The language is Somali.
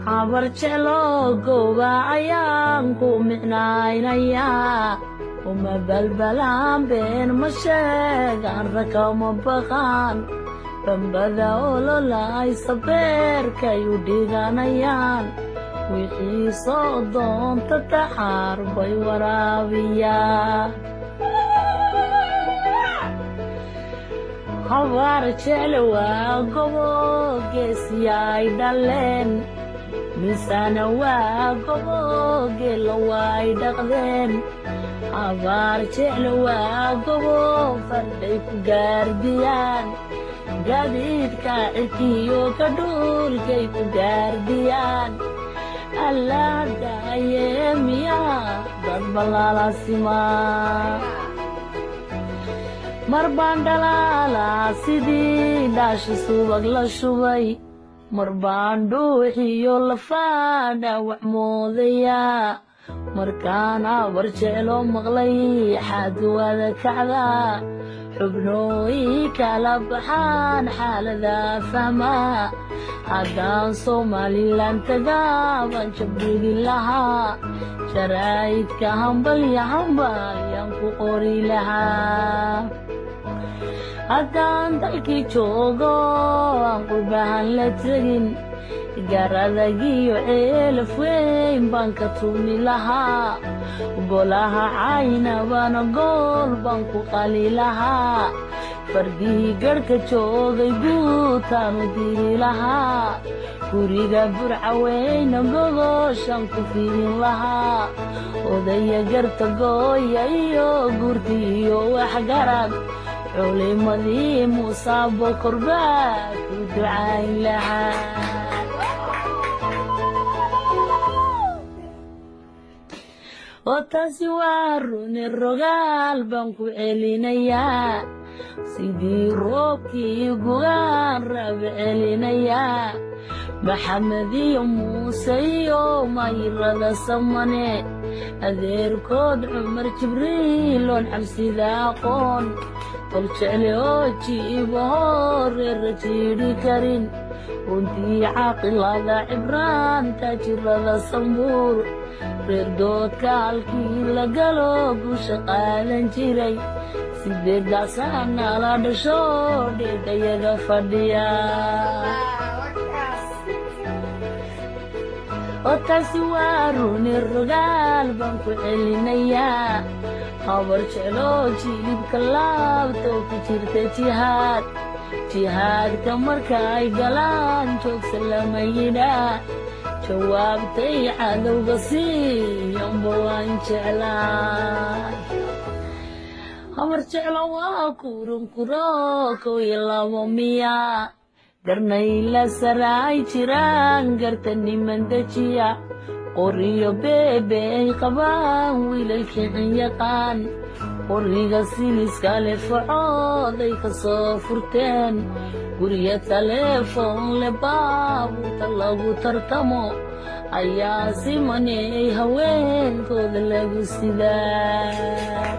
habar jeclo gowracayaan ku micnaynayaa uma balbalaan been ma sheegaan rakama baqaan dambada ololaaysa beerkay u dhiganayaan wixii soo doonta taxaar bay waraabiyaan habar jeclo waa gobo geesiyay dhaleen misana waa gobo geela way dhaqdeen habar jeclo waa gobo farday ku gaardiyaan gaadiidka cirkiyo ka dhulkay ku gaardiyaan allah daaye miyaa dad balaalasimaa mar baan dhalaalaa sidii dhaashi subag la shubay mar baan dhuuxiyo lafaa dhaawac moodayaa markaan habar jeclo maqlay xaduwada kacdaa xubnooyi kala baxaan xaalada fahmaa haddaan somalilan tagaa baan jabdhigi lahaa jaraa'idka hambalyaan ku qori lahaa haddaan dalkii joogo aan qurbahan la tegin garadagiyo ceelaf weyn baan ka tumi lahaa golaha caynabana gool baan ku qali lahaa fardihii garhka joogay guutaan u diri lahaa guriga burcaweyna gogoshaan ku fidin lahaa odaya garta gooya iyo gurdi iyo waxgarad culimadii musaabo korbaa ku ducayn lahaa oo taasi waa runi rogaal baan ku celinayaa sidii roobkii gugaan raba celinayaa maxamed iyo muuse iyo mayrada samane adeerkood cumar jibriiloon xabsida aqoon tol jecle oo jiibahoo reera jiidhi karin runtii caaqilada cibraanta jirada sambuur reer doodka halkii la galo guusha qaadan jiray sideeddaasana la dhasho dheedhayaga fadhiya oo taasi waa runi rogaal baan ku celinayaa habar jeclo jilibka laabtoo ku jirta jihaadka markay galaan joogsa lama yidhaa jawaabtay cadowga siiyanba waan jeclaay habar jeclo waa kurunkuro kow iyo labo miya garnay la saraay jiraan garta niman dejiya qoriyo beebe ay qabaan wiilalkicin yaqaan qoriga siliska le facooday ka soo furteen gurya taleefon le baabuurta lagu tartamo ayaa simaney haweenkooda lagu sidaa